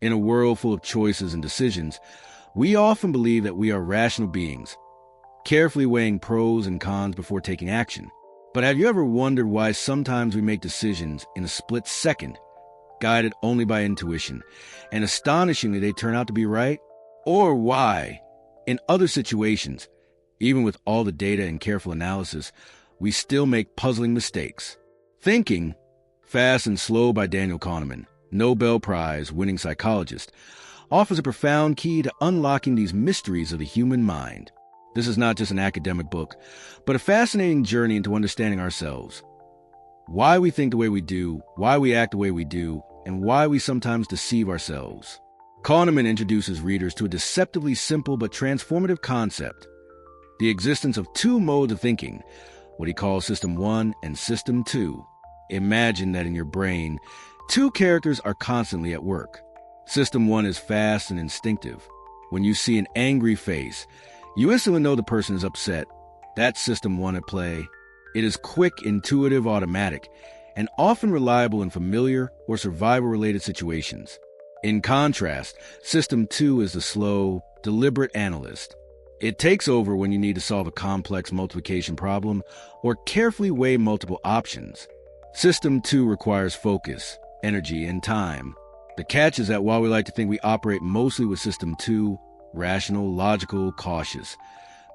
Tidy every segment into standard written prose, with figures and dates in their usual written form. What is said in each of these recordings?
In a world full of choices and decisions, we often believe that we are rational beings, carefully weighing pros and cons before taking action. But have you ever wondered why sometimes we make decisions in a split second, guided only by intuition, and astonishingly they turn out to be right? Or why, in other situations, even with all the data and careful analysis, we still make puzzling mistakes? Thinking, Fast and Slow by Daniel Kahneman, Nobel Prize winning psychologist, offers a profound key to unlocking these mysteries of the human mind. This is not just an academic book, but a fascinating journey into understanding ourselves. Why we think the way we do, why we act the way we do, and why we sometimes deceive ourselves. Kahneman introduces readers to a deceptively simple but transformative concept: the existence of two modes of thinking, what he calls System 1 and System 2. Imagine that in your brain, two characters are constantly at work. System 1 is fast and instinctive. When you see an angry face, you instantly know the person is upset. That's System 1 at play. It is quick, intuitive, automatic, and often reliable in familiar or survival-related situations. In contrast, System 2 is the slow, deliberate analyst. It takes over when you need to solve a complex multiplication problem or carefully weigh multiple options. System 2 requires focus, energy, and time. The catch is that while we like to think we operate mostly with System 2, rational, logical, cautious,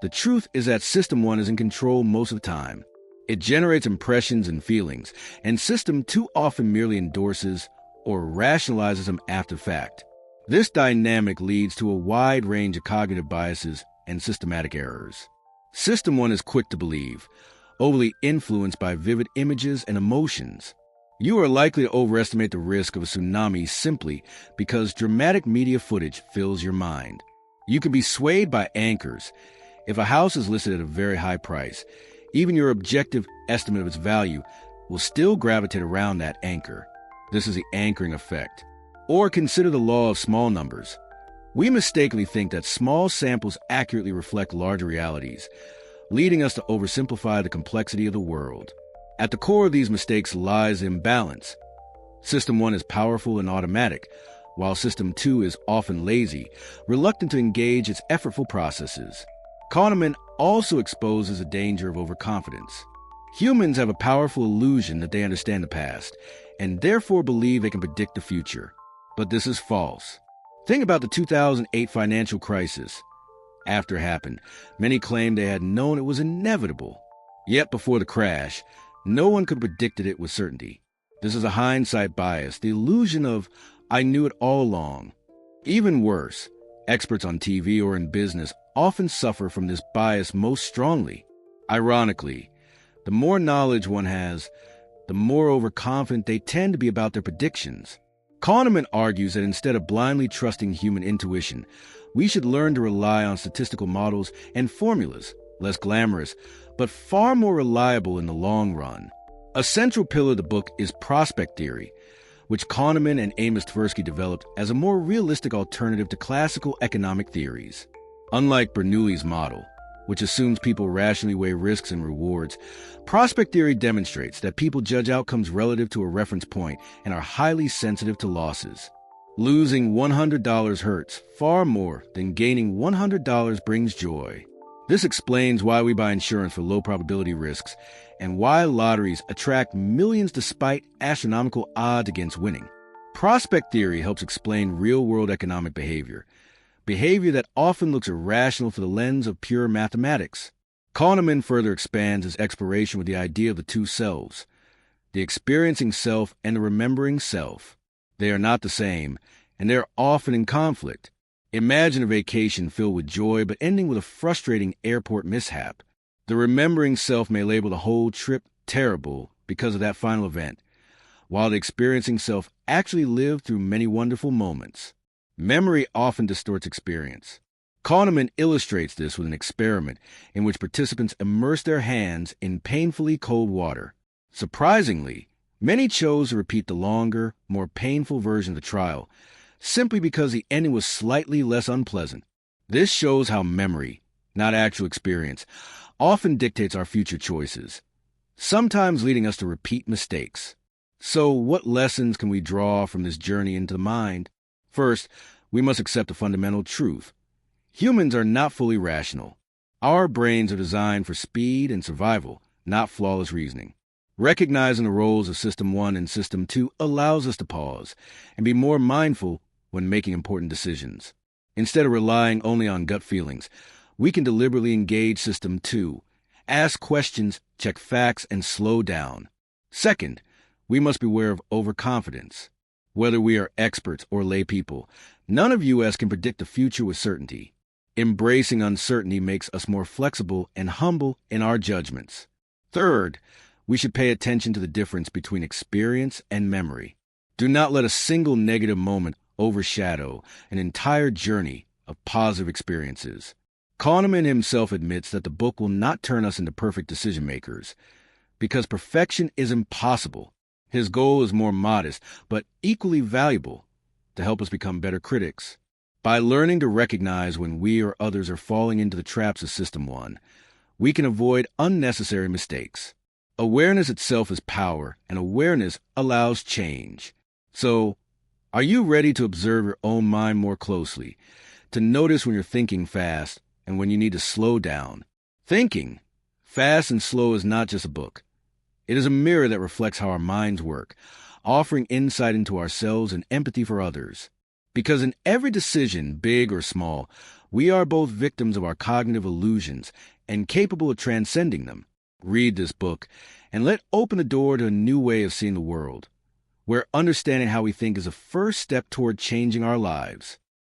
the truth is that System 1 is in control most of the time. It generates impressions and feelings, and System 2 often merely endorses or rationalizes them after fact. This dynamic leads to a wide range of cognitive biases and systematic errors. System 1 is quick to believe, overly influenced by vivid images and emotions. You are likely to overestimate the risk of a tsunami simply because dramatic media footage fills your mind. You can be swayed by anchors. If a house is listed at a very high price, even your objective estimate of its value will still gravitate around that anchor. This is the anchoring effect. Or consider the law of small numbers. We mistakenly think that small samples accurately reflect larger realities, leading us to oversimplify the complexity of the world. At the core of these mistakes lies imbalance. System 1 is powerful and automatic, while System 2 is often lazy, reluctant to engage its effortful processes. Kahneman also exposes the danger of overconfidence. Humans have a powerful illusion that they understand the past, and therefore believe they can predict the future. But this is false. Think about the 2008 financial crisis. After it happened, many claimed they had known it was inevitable. Yet before the crash, no one could have predicted it with certainty. This is a hindsight bias, the illusion of, "I knew it all along." Even worse, experts on TV or in business often suffer from this bias most strongly. Ironically, the more knowledge one has, the more overconfident they tend to be about their predictions. Kahneman argues that instead of blindly trusting human intuition, we should learn to rely on statistical models and formulas, less glamorous, but far more reliable in the long run. A central pillar of the book is prospect theory, which Kahneman and Amos Tversky developed as a more realistic alternative to classical economic theories. Unlike Bernoulli's model, which assumes people rationally weigh risks and rewards, prospect theory demonstrates that people judge outcomes relative to a reference point and are highly sensitive to losses. Losing $100 hurts far more than gaining $100 brings joy. This explains why we buy insurance for low probability risks and why lotteries attract millions despite astronomical odds against winning. Prospect theory helps explain real-world economic behavior that often looks irrational through the lens of pure mathematics. Kahneman further expands his exploration with the idea of the two selves, the experiencing self and the remembering self. They are not the same, and they are often in conflict. Imagine a vacation filled with joy but ending with a frustrating airport mishap. The remembering self may label the whole trip terrible because of that final event, while the experiencing self actually lived through many wonderful moments. Memory often distorts experience. Kahneman illustrates this with an experiment in which participants immerse their hands in painfully cold water. Surprisingly, many chose to repeat the longer, more painful version of the trial, simply because the ending was slightly less unpleasant. This shows how memory, not actual experience, often dictates our future choices, sometimes leading us to repeat mistakes. So what lessons can we draw from this journey into the mind? First, we must accept a fundamental truth. Humans are not fully rational. Our brains are designed for speed and survival, not flawless reasoning. Recognizing the roles of System 1 and System 2 allows us to pause and be more mindful when making important decisions. Instead of relying only on gut feelings, we can deliberately engage System 2, ask questions, check facts, and slow down. Second, we must beware of overconfidence. Whether we are experts or lay people, none of us can predict the future with certainty. Embracing uncertainty makes us more flexible and humble in our judgments. Third, we should pay attention to the difference between experience and memory. Do not let a single negative moment overshadow an entire journey of positive experiences. Kahneman himself admits that the book will not turn us into perfect decision makers, because perfection is impossible. His goal is more modest, but equally valuable, to help us become better critics. By learning to recognize when we or others are falling into the traps of System 1, we can avoid unnecessary mistakes. Awareness itself is power, and awareness allows change. So, are you ready to observe your own mind more closely, to notice when you're thinking fast and when you need to slow down? Thinking fast and slow is not just a book. It is a mirror that reflects how our minds work, offering insight into ourselves and empathy for others. Because in every decision, big or small, we are both victims of our cognitive illusions and capable of transcending them. Read this book and let open the door to a new way of seeing the world, where understanding how we think is a first step toward changing our lives.